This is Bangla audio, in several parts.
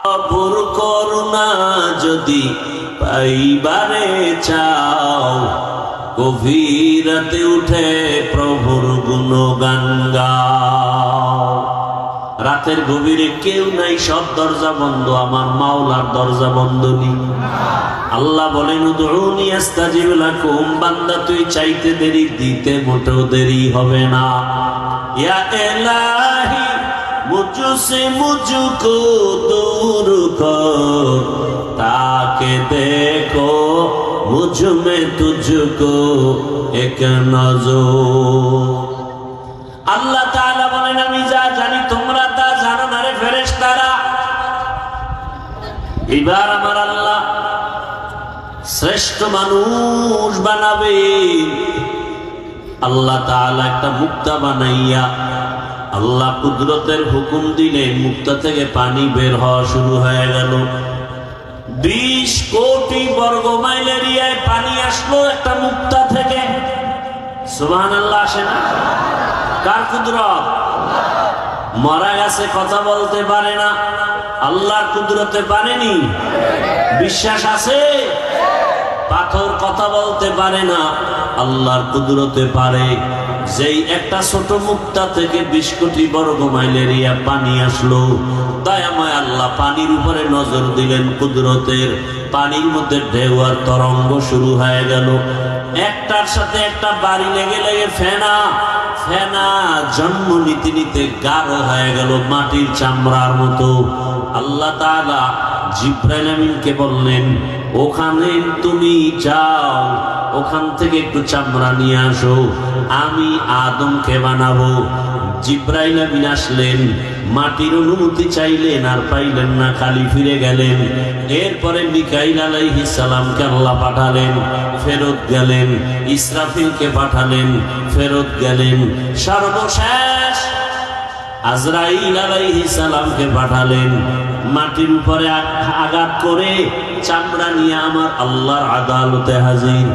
প্রভুর করুণা যদি পাইবারে চাও, গভীর রাতে উঠে প্রভুর গুণগান গাও। রাতের গভীরে কেউ নাই, সব দরজা বন্ধ, আমার মাওলার দরজা বন্ধ নেই। আল্লাহ বলেন উদউনি আস্তাজিব লাকুম, বান্দা তুই চাইতে দেরি, দিতে মোটেও দেরি হবে না। ইয়া ইলাহি মুঝসে মুঝকো দূর কর, তাকে দেখো মুঝ মে তুঝকো এক নজর। আল্লাহ তাআলা বলেন আমি যা জানি তোমরা তা জানো না রে ফেরেশতারা। এবার আমার আল্লাহ শ্রেষ্ঠ মানুষ বানাবে। আল্লাহ তাআলা একটা মুক্তা বানাইয়া আল্লাহ কুদরতের হুকুম দিলেন, মুক্তা থেকে পানি বের হওয়া শুরু হয়ে গেল। 20 কোটি বর্গ মাইল এরিয়ায় পানি আসলো একটা মুক্তা থেকে। সুবহানাল্লাহ আসে না? কার কুদরত? মরা গেছে, কথা বলতে পারে না, আল্লাহর কুদরতে পারেনি। বিশ্বাস আছে? পাথর কথা বলতে পারে না, আল্লাহর কুদরতে পারে। যেই একটা ছোট মুক্তা থেকে 20 কোটি বর্গ মাইল এরিয়া পানি আসলো, দয়াময় আল্লাহ পানির উপরে নজর দিলেন কুদরতের। পানির মধ্যে ঢেউ আর তরঙ্গ শুরু হয়ে গেল। একটার সাথে একটা বাড়ি লেগে লেগে ফেনা ফেনা জন্ম নিতে নিতে গাঢ় হয়ে গেল, মাটির চামড়ার মতো। আল্লাহ তাআলা জিবরাইল আমিনকে বললেন ওখানে তুমি যাও, ওখান থেকে একটু চামড়া নিয়ে আসো, আমি আদমকে বানাবো। জিবরাইল আমিন আসলেন, মাটির অনুমতি চাইলেন, আর পাইলেন না, খালি ফিরে গেলেন। এরপরে মিকাইল আলাইহিস সালামকে আল্লাহ পাঠালেন, ফেরত গেলেন। ইসরাফিলকে পাঠালেন, ফেরত গেলেন। সর্বশেষ আজরাইল আলাইহিস সালামকে পাঠালেন, মাটির উপরে আঘাত করে চামড়া নিয়ে আমার আল্লাহর আদালতে হাজির।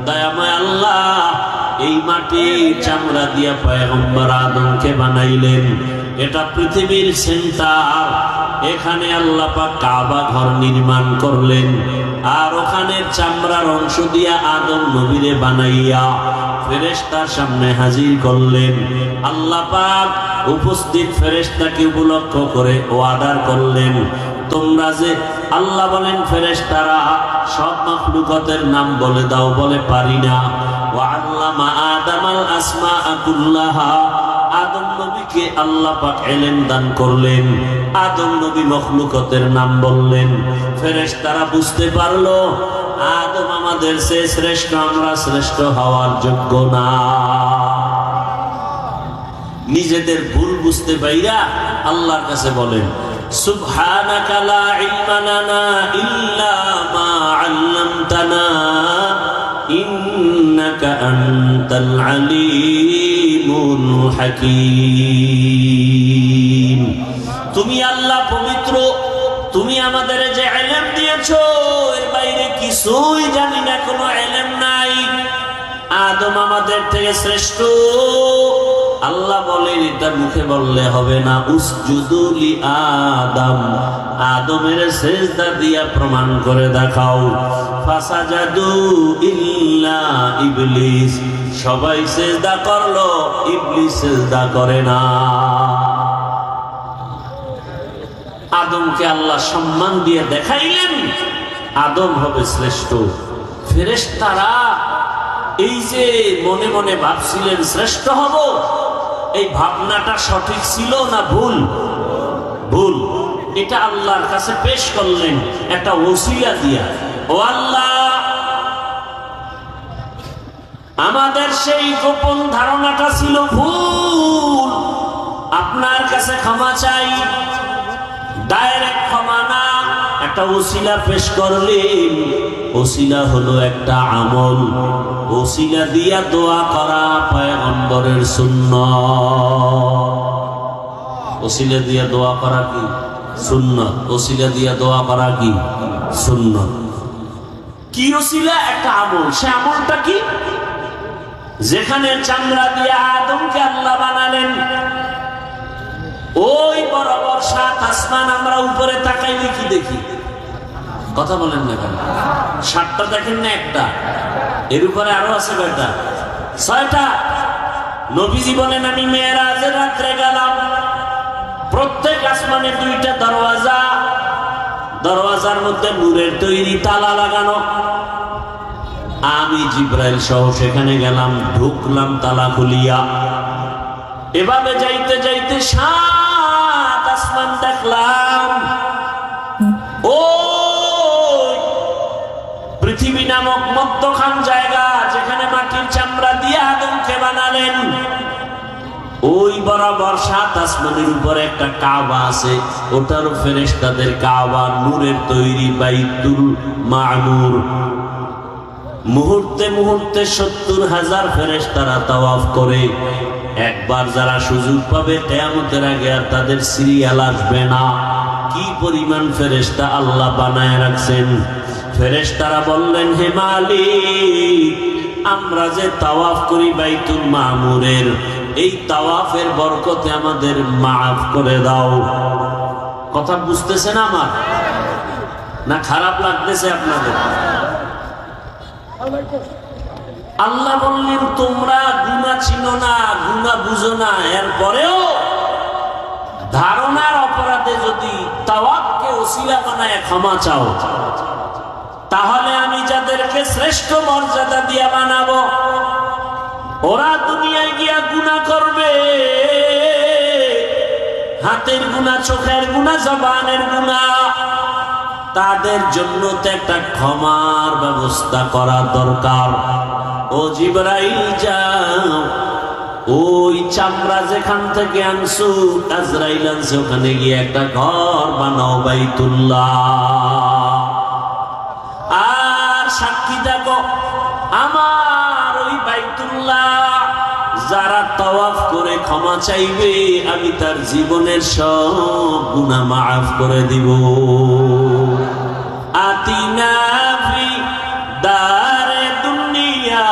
দয়াময় আল্লাহ এই মাটির চামড়া দিয়া পয়গম্বর আদমকে বানাইলেন। এটা পৃথিবীর সেন্টার, এখানে আল্লাহ পাক কাবা ঘর নির্মাণ করলেন, আর ওখানে চামড়ার অংশ দিয়া আদম নবীরে বানাইয়া ফেরেশতার সামনে হাজির করলেন। আল্লাহ পাক উপস্থিত ফেরেশতাকে উপলক্ষ করে ওয়াদার করলেন, তোমরা যে আল্লাহ বলেন ফেরেশতারা সব মাখলুকাতের নাম বলে দাও, বলে পারি না। ওয়া আল্লামা আদামাল আসমাআ কুল্লাহা, আদম নবীকে আল্লাহ পাক ইলম দান করলেন। আদম নবী মাখলুকাতের নাম বললেন। ফেরেশতারা বুঝতে পারলো আদম আমাদের চেয়ে শ্রেষ্ঠ, আমরা শ্রেষ্ঠ হওয়ার যোগ্য না। নিজেদের ভুল বুঝতে পাইরা আল্লাহর কাছে বলেন সুবহানাকা লা ইলমা লানা ইল্লা মা আল্লামতানা ইন্নাকা আনতাল আলিমুল হাকীম। তুমি আল্লাহ পবিত্র, তুমি আমাদের যে ইলম দিয়েছো এর বাইরে কিছুই জানি না, কোনো ইলম নাই। আদম আমাদের থেকে শ্রেষ্ঠ। আল্লাহ বলেন এটা মুখে বললে হবে না, উসজুদু লি আদম, আদমের সিজদা দিয়া প্রমাণ করে দেখাও। ফাসাজাদু ইল্লা ইবলিস, সবাই সিজদা করলো, ইবলিস সিজদা করে না। আদমকে আল্লাহ সম্মান দিয়ে দেখাইলেন আদম হবে শ্রেষ্ঠ। ফেরেশতারা এই যে মনে মনে ভাবছিলেন শ্রেষ্ঠ হব, এই ভাবনাটা সঠিক ছিল না ভুল? ভুল। এটা আল্লাহর কাছে পেশ করলেন একটা ওসিলা দিয়া, ও আল্লাহ আমাদের সেই গোপন ধারণাটা ছিল ভুল, আপনার কাছে ক্ষমা চাই। ডাইরেক্ট ক্ষমা না, একটা ওসিলা পেশ করলেন। ওসিলা হলো একটা আমল, ওসিলা দিয়া দোয়া করা পয়গম্বরের সুন্নাত। ওসিলা দিয়া দোয়া করা কি সুন্নাত, ওসিলা দিয়া দোয়া করা কি সুন্নাত। কি ওসিলা? একটা আমল। সে আমলটা কি? যেখানে চামড়া দিয়ে আদমকে আল্লাহ বানালেন, ওই বরাবর 7 আসমান আমরা উপরে তাকাইলে কি দেখি? কথা বলেন না কেন? 7টা দেখেন না একটা? এর উপরে আরো আছে কয়টা? 6টা। নবীজি বলেন আমি মেরাজের রাত্রে গেলাম, প্রত্যেক আসমানে 2টা দরওয়াজা, দরওয়াজার মধ্যে নূরের তৈরি তালা লাগানো। আমি জিব্রাইল সহ সেখানে গেলাম, ঢুকলাম তালা খুলিয়া। এভাবে যাইতে যাইতে 7 আসমান দেখলাম। ও পৃথিবী নামক মধ্যখান জায়গা, যেখানে মাটির চামড়া দিয়ে আদমকে বানালেন, ওই বরাবর 7 আসমানের উপরে একটা কাবা আছে, ওটারও ফেরেশতাদের কাবা, নূরের তৈরি বাইতুল মামুর। মুহূর্তে মুহূর্তে 70,000 ফেরেশতারা তাওয়াফ করে। একবার যারা সুযোগ পাবে কিয়ামতের আগে আর তাদের সিরিয়াল আসবে না। কি পরিমাণ ফেরেশতা আল্লাহ বানায় রাখছেন। ফেরেশতারা বললেন, হে মালিক, আমরা যে তাওয়াফ করি বাইতুল মামুরের, এই তাওয়াফের বরকতে আমাদের মাফ করে দাও। কথা বুঝতেছেন আমার? না খারাপ লাগতেছে আপনাদের? আল্লাহ বললেন, তোমরা গুনাহ চিনো না, গুনাহ বুঝো না, এরপরেও ধারণার অপরাধে যদি তাওয়াফকে ওসিলা বানায় ক্ষমা চাও, তাহলে আমি যাদেরকে শ্রেষ্ঠ মর্যাদা দিয়া বানাবো, ওরা দুনিয়ায় গিয়া গুনাহ করবে, হাতের গুনাহ, চোখের গুনাহ, জবানের গুনাহ, তাদের জন্য তো একটা ক্ষমার ব্যবস্থা করা দরকার। ও জিবরাইল যাও, ওই চামড়া যেখান থেকে আনছো, আজরাইল আনছে, ওখানে গিয়ে একটা ঘর বানাও বাইতুল্লাহ। আর সাক্ষী দেখো, আমার ওই বাইতুল্লাহ যারা তাওয়াফ করে ক্ষমা চাইবে, আমি তার জীবনের সব গুনাহ মাফ করে দিব। আতিনা ফি দারে দুনিয়া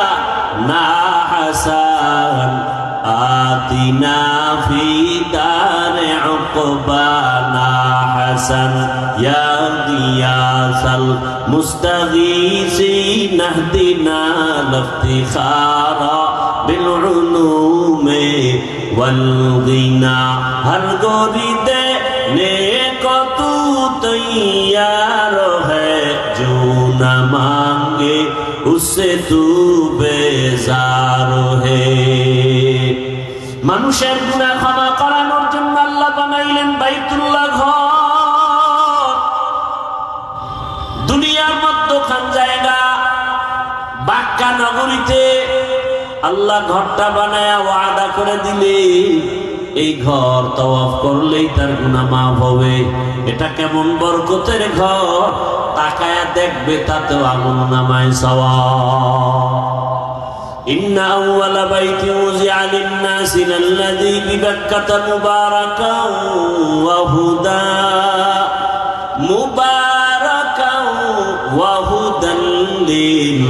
না হাসান, আতিনা ফি দারে উকবা না হাসান, ইয়া গিয়াসাল মুস্তাগীসিন ইহদিনা লিফতিখারা বিল উলুমে ওয়াল গিনা। হর গরিদে নেক তু তৈয়ার হ্যায়, जो न मांगे उससे तू बेजार है। মানুষের গুনাহ ক্ষমা করানোর জন্য আল্লাহ বানাইলেন বাইতুল্লাহ ঘর। দুনিয়ার মধ্যখান জায়গা বাক্কা নগরীতে আল্লাহ ঘরটা বানায়া ওয়াদা করে দিলে, এই ঘর তাওয়াফ করলেই তার গুনাহ মাফ হবে। এটা কেমন বরকতের ঘর, তাকায়া দেখবে তাতেও আমলনামায় সওয়াব। ইন্না আউওয়ালা বাইতিন উযিআ লিন-নাসি লাল্লাযী বিবাক্কাতা মুবারাকান ওয়া হুদা, মুবারাকান ওয়া হুদান লিল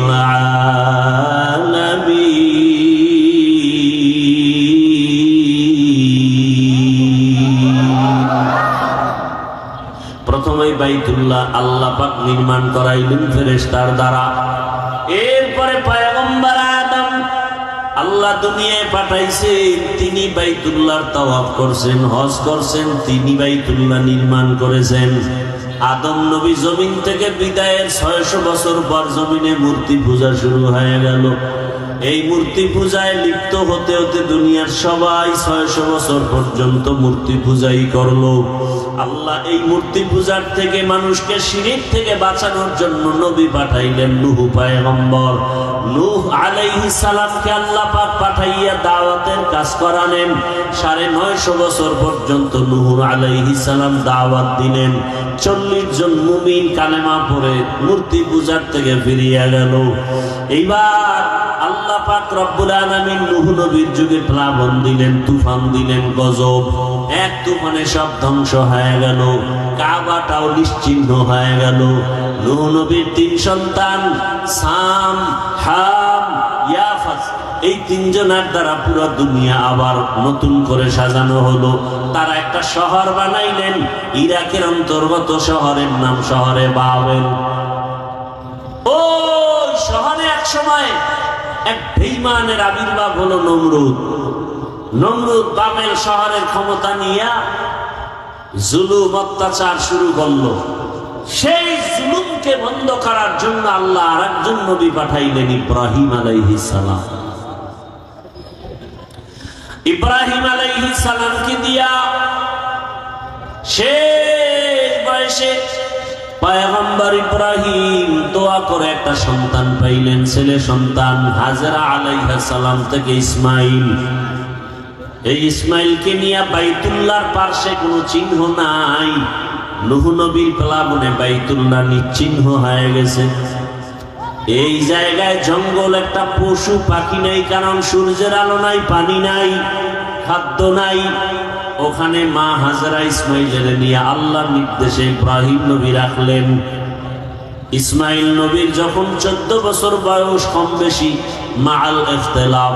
প্রথমে বাইতুল্লাহ আল্লাহ পাক নির্মাণ করাইলেন ফেরেশতার দ্বারা। এরপরে পয়গম্বর আদম আল্লাহ দুনিয়ায় পাঠাইছেন, তিনি বাইতুল্লাহর তাওয়াফ করছেন, হজ করছেন, তিনি বাইতুল্লাহ নির্মাণ করেছেন। আদম নবী জমিন থেকে বিদায়ের 600 বছর পর জমিনে মূর্তি পূজা শুরু হয়ে গেল। এই মূর্তি পূজায় লিপ্ত হতে হতে দুনিয়ার সবাই 600 বছর পর্যন্ত মূর্তি পূজাই করলো। আল্লাহ এই মূর্তি পূজার থেকে মানুষকে শিরক থেকে বাঁচানোর জন্য নবী পাঠাইলেন নূহ পয়গম্বর। নূহ আলাইহিস সালামকে আল্লাহ পাক পাঠাইয়া দাওয়াতের কাজ করালেন। 950 বছর পর্যন্ত নূহ আলাইহিস সালাম দাওয়াত দিলেন। 40 জন মুমিন কালেমা পড়ে মূর্তি পূজার থেকে ফিরিয়া গেল। এইবার আল্লাহ পাক রব্বুল আলামিন নূহ নবীর যুগে প্লাবন দিলেন, তুফান দিলেন, গজব। এক তুফানে সব ধ্বংস হয়ে গেল, কাবাটাও নিশ্চিহ্ন হয়ে গেল। নূহ নবীর 3 সন্তান সাম, হাম, ইয়াফাস, এই তিনজনের দ্বারা পুরো দুনিয়া আবার নতুন করে সাজানো হলো। তারা একটা শহর বানাইলেন, ইরাকের অন্তর্গত শহরের নাম শহরে বাবেল। ওই শহরে এক সময় এক বেঈমানের আবির্ভাব হলো নমরুদ। নমরুদ বাবেল শহরের ক্ষমতা নিয়ে জুলুম অত্যাচার শুরু করলো। সেই জুলুমকে বন্ধ করার জন্য আল্লাহ আরেকজন নবী পাঠাইলেন, ইব্রাহিম আলাইহিস সালাম। ইব্রাহিম আলাইহিস সালামকে দিয়া শেষ বয়সে পয়গম্বর ইব্রাহিম দোয়া করে একটা সন্তান পাইলেন, ছেলে সন্তান। হাজরা আলাইহিস সালাম থেকে ইসমাইল। এই ইসমাইলকে নিয়ে বাইতুল্লাহর পার্শ্বে কোনো চিহ্ন নাই। নূহ নবীর প্লাবনে বাইতুল্লাহ নিশ্চিহ্ন হয়ে গেছে। এই জায়গায় জঙ্গল, একটা পশু পাখি নাই, কারণ সূর্যের আলো নাই, পানি নাই, খাদ্য নাই। ওখানে মা হাজরা ইসমাইলের নিয়ে আল্লাহর নির্দেশে ইব্রাহিম নবী রাখলেন। ইসমাইল নবীর যখন 14 বছর বয়স, কম বেশি মাআল ইখতিলাফ,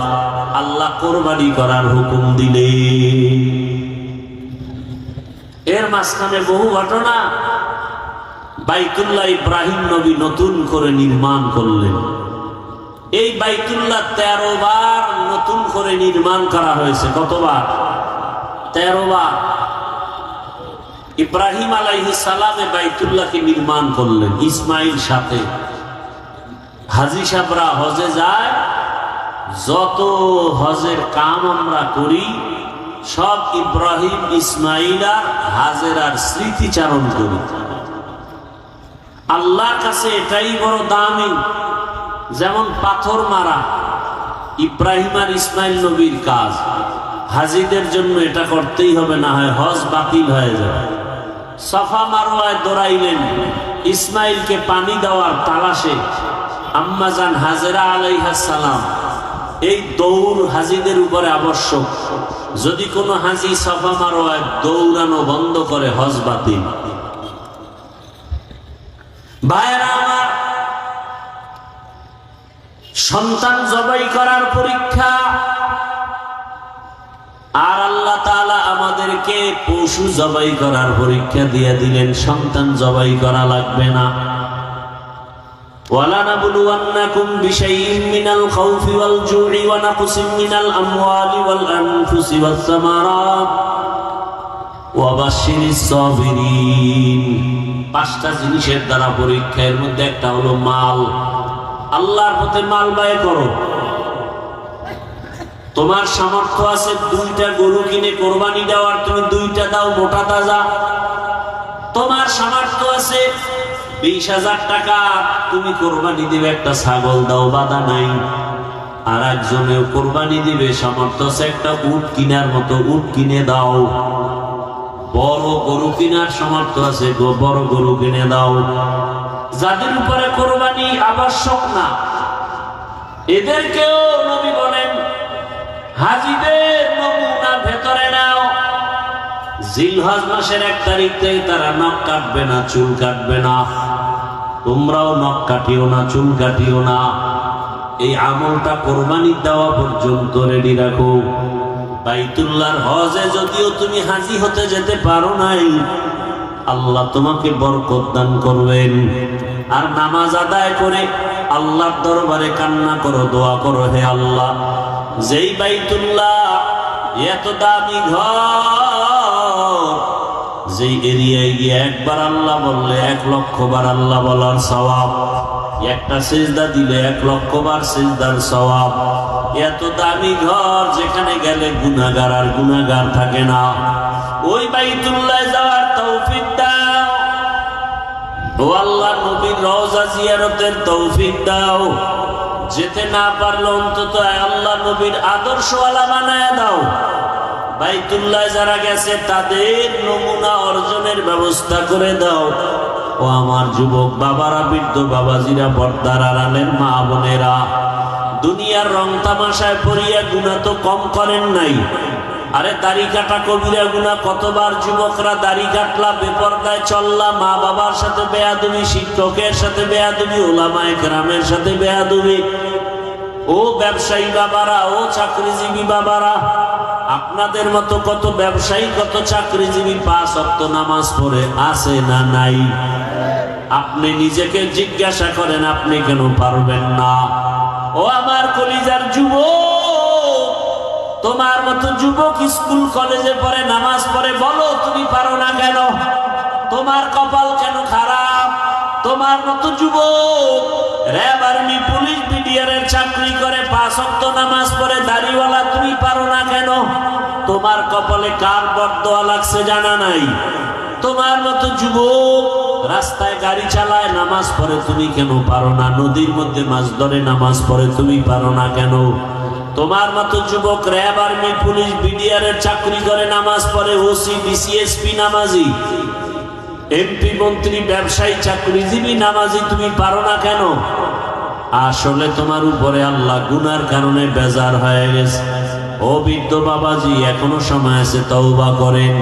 আল্লাহ কোরবানি করার হুকুম দিলেন। এর মাঝখানে বহু ঘটনা। বাইতুল্লাহ ইব্রাহিম নবী নতুন করে নির্মাণ করলেন। এই বাইতুল্লাহ 13 বার নতুন করে নির্মাণ করা হয়েছে। কতবার? 13 বার। ইব্রাহিম আলাইহিস সালামে বাইতুল্লাহকে নির্মাণ করলেন ইসমাইল সাথে। হাজী সাহেবরা হজে যায়, যত হজের কাম আমরা করি সব ইব্রাহিম, ইসমাইল আর হাজেরার স্মৃতিচারণ করি। আল্লাহর কাছে এটাই বড় দামি। যেমন পাথর মারা ইব্রাহিম আর ইসমাইল নবীর কাজ, হাজীদের জন্য এটা করতেই হবে, না হয় হজ বাতিল হয়ে যায়। সাফা মারওয়ায় দৌড়াইলেন, ইসমাইলকে পানি দেওয়ার তালাশে আম্মাজান হাজেরা আলাইহিস সালাম। এই দৌড় হাজীদের উপরে আবশ্যক। যদি কোনো হাজী সাফা মারওয়ায় দৌড়ানো বন্ধ করে, হজ বাতিল। ভাইরা আমার, সন্তান জবাই করার পরীক্ষা। আর আল্লাহ তাআলা আমাদেরকে পশু জবাই করার পরীক্ষা দিয়ে দিলেন। সন্তান জবাই করা লাগবে না। وَلَنَبْلُوَنَّكُمْ بِشَيْءٍ مِّنَ الْخَوْفِ وَالْجُوعِ وَنَقْصٍ مِّنَ الْأَمْوَالِ وَالْأَنفُسِ وَالثَّمَرَاتِ وَبَشِّرِ الصَّابِرِينَ। 5টা জিনিসের দ্বারা পরীক্ষা। এর মধ্যে একটা হলো মাল। আল্লাহর পথে মাল ব্যয় করো। তোমার সামর্থ্য আছে 2টা গরু কিনে কোরবানি দেওয়ার, তুমি 2টা দাও, মোটা তাজা। তোমার সামর্থ্য আছে 20,000 টাকা, তুমি কোরবানি দিবে, একটা ছাগল দাও, বাধা নাই। আর একজনেও কোরবানি দিবে, সামর্থ্য আছে একটা উট কিনার মতো, উট কিনে দাও। বড় গরু কিনার সামর্থ্য আছে, বড় গরু কিনে দাও। যাদের উপরে কোরবানি আবশ্যক না, এদেরকেও নবী বলেন হাজীদের নমুনা ভেতরে নাও। জিলহজ মাসের 1 তারিখ থেকে তারা নখ কাটবে না, চুল কাটবে না। তোমরাও নখ কাটিও না, চুল কাটিও না। এই আমলটা কোরবানি দেওয়া পর্যন্ত রেডি রাখো। বাইতুল্লাহর হজে যদিও তুমি হাজী হতে যেতে পারো নাই, আল্লাহ তোমাকে বরকত দান করবেন। আর নামাজ আদায় করে আল্লাহর দরবারে কান্না করো, দোয়া করো, হে আল্লাহ, যেই বাইতুল্লাহ এত দামি ঘর, যেই এরিয়ায় গিয়ে একবার আল্লাহ বললে 1 লক্ষ বার আল্লাহ বলার সওয়াব, একটা সিজদা দিলে 1 লক্ষ বার সিজদার সওয়াব। এত দামি ঘর, যেখানে গেলে গুনাহগার আর গুনাহগার থাকে না। ওই বাইতুল্লাহ যাওয়ার তৌফিক দাও ও আল্লাহ। নবীর রওজা জিয়ারতের তৌফিক দাও। যেতে না পারলে অন্তত আল্লাহ নবীর আদর্শওয়ালা বানায় দাও। বাইতুল্লাহ যারা গেছে তাদের নমুনা অর্জনের ব্যবস্থা করে দাও। ও আমার যুবক বাবারা, বৃদ্ধ বাবাজিরা, পর্দার আড়ালের মা বোনেরা, দুনিয়ার রং তামাশায় পড়িয়া গুনাহ তো কম করেন নাই। আরে দাড়ি কাটা কবিরা গুনাহ। কতবার যুবকরা দাড়ি কাটলা, বেপরদায় চললা, মা বাবার সাথে বেয়াদবি, শিক্ষকের সাথে বেয়াদবি, উলামায়ে কেরামের সাথে বেয়াদবি। ও ব্যবসায়ী বাবারা, ও চাকরিজীবী বাবারা, আপনাদের মতো কত ব্যবসায়ী কত চাকরিজীবী 5 ওয়াক্ত নামাজ পড়ে আছে না নাই? আপনি নিজেকে জিজ্ঞাসা করেন, আপনি কেন পারবেন না? ও আমার কলিজার যুবক, তোমার মতো যুবক স্কুল কলেজে পড়ে নামাজ পড়ে, বলো তুমি পারো না কেন? তোমার কপাল কেন খারাপ? তোমার মতো যুবক র্যাব আর্মি পুলিশ বিডিআরের চাকরি করে 5 ওয়াক্ত নামাজ পড়ে দাড়িওয়ালা, তুমি পারো না কেন? তোমার কপালে কার বরদোয়া লাগছে জানা নাই? তোমার মতো যুবক রাস্তায় গাড়ি চালায় নামাজ পড়ে, তুমি কেন পারো না? নদীর মধ্যে মাছ ধরে নামাজ পড়ে, তুমি পারো না কেন? তোমার মতো যুবক র্যাব আর্মি পুলিশ বিডিআরের চাকরি করে নামাজ পড়ে, ওসি ডিসিএসপি নামাজি, এমপি মন্ত্রী ব্যবসায়ী চাকরিজীবী নামাজি, তুমি পারো না কেন? আসলে তোমার উপরে আল্লাহ গুনার কারণে বেজার হয়ে গেছে। ও বৃদ্ধ বাবাজি, এখনো সময় আছে, তওবা করেন।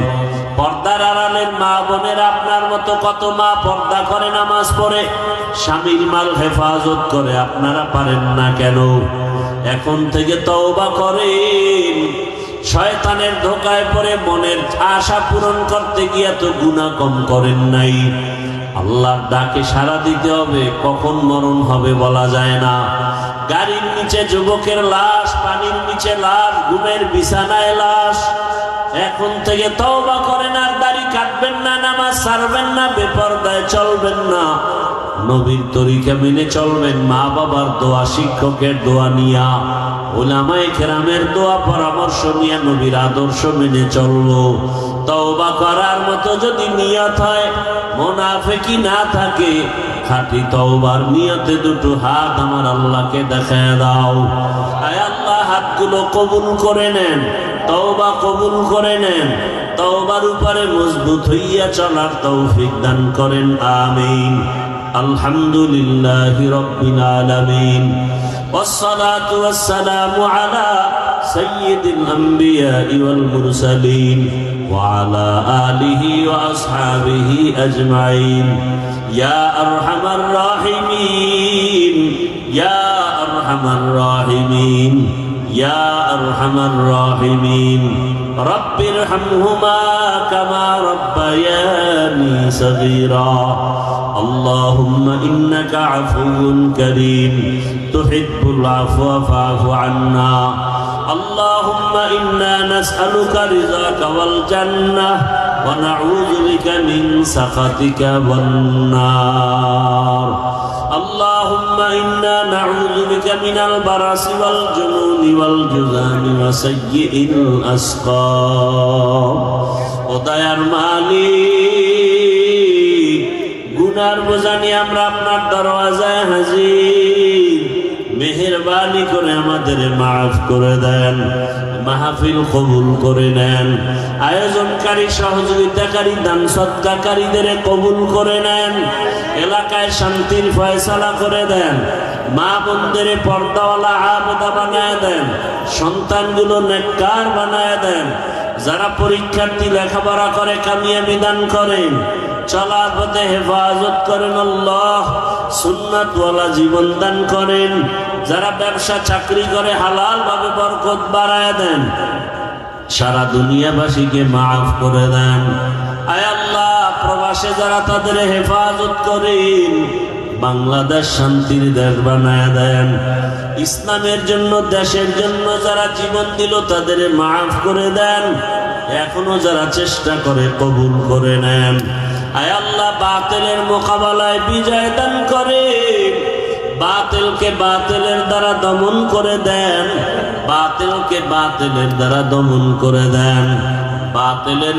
পর্দার আড়ালের মা বোনেরা, আপনার মতো কত মা পর্দা করে নামাজ পড়ে, স্বামীর মাল হেফাজত করে, আপনারা পারেন না কেন? এখন থেকে তওবা করেন। শয়তানের ধোকায় পড়ে মনের আশা পূরণ করতে গিয়ে তো গুনাহ কম করেন নাই। আল্লাহর ডাকে সাড়া দিতে হবে, কখন মরণ হবে বলা যায় না। গাড়ির নিচে যুবকের লাশ, পানির নিচে লাশ, ঘুমের বিছানায় লাশ। এখন থেকে তওবা করেন, আর দাড়ি কাটবেন না, নামাজ ছাড়বেন না, বেপরদায় চলবেন না, নবীর তরিকা মেনে চলবেন, মা বাবার দোয়া, শিক্ষকের দোয়া নিয়া, উলামায়ে কেরামের দোয়া পরামর্শ নিয়ে নবীর আদর্শ মেনে চলবো। তওবা করার মতো যদি নিয়ত হয়, মুনাফিকি না থাকে, খাঁটি তওবার নিয়তে দুটো হাত আমার আল্লাহকে দেখায় দাও। আয় আল্লাহ, হাতগুলো কবুল করে নেন, তওবা কবুল করে নেন, তওবার উপরে মজবুত হইয়া চলার তৌফিক দান করেন, আমিন। আলহামদুলিল্লাহি রাব্বিল আলামিন, ওয়াসসালাতু ওয়াসসালামু আলা সাইয়্যিদিল আমবিয়াই ওয়াল মুরসালিন ওয়া আলা আলিহি ওয়া আসহাবিহি আজমাইন। ইয়া আরহামার রাহিমিন, ইয়া আরহামার রাহিমিন, ইয়া আরহামার রাহিমিন। রব্বিরহামহুমা কামা রব্বায়ানি সগীরা। আল্লাহুম্মা ইন্নাকা আফুউন কারীম তুহিব্বুল আফওয়া ফা'ফু আন্না। আল্লাহুম্মা ইন্না নাসআলুকা রিযাকা ওয়াল জান্নাহ ওয়া নাউযু বিকা মিন সাখাতিকা ওয়ান নার। আল্লাহুম্মা ইন্না নাউযু বিকা মিনাল বারাসি ওয়াল জুনুনি ওয়াল জুযামি ওয়া সাইয়্যিল আসকাম। ও দয়ার মালিক, গুনার বোঝা নিয়ে আমরা আপনার দরওয়াজায় হাজির। মেহেরবানি করে আমাদের মাফ করে দেন, মাহফিল কবুল করে নেন, আয়োজনকারী, সহযোগিতাকারী, দান সদকাকারীদের কবুল করে নেন, এলাকায় শান্তির ফয়সালা করে দেন, মা বোনদের পর্দাওয়ালা আবেদা বানায় দেন, সন্তানগুলো নেককার বানায় দেন, যারা পরীক্ষার্থী লেখাপড়া করে কামিয়াবি দান করেন, চলার পথে হেফাজত করেন আল্লাহ, সুন্নাতওয়ালা জীবন দান করেন, যারা ব্যবসা চাকরি করে হালাল ভাবে বরকত বাড়ায় দেন, সারা দুনিয়াবাসীকে মাফ করে দেন। আয় আল্লাহ, প্রবাসে যারা তাদের হেফাজত করেন, বাংলাদেশ শান্তির দেশ বানায় দেন। ইসলামের জন্য, দেশের জন্য যারা জীবন দিল তাদের মাফ করে দেন। এখনো যারা চেষ্টা করে কবুল করে নেন। আয় আল্লাহ, বাতিলের মোকাবেলায় বিজয় দান করেন, বাতিলকে বাতিলের দ্বারা দমন করে দেন, বাতিলকে বাতিলের দ্বারা দমন করে দেন, বাতিলের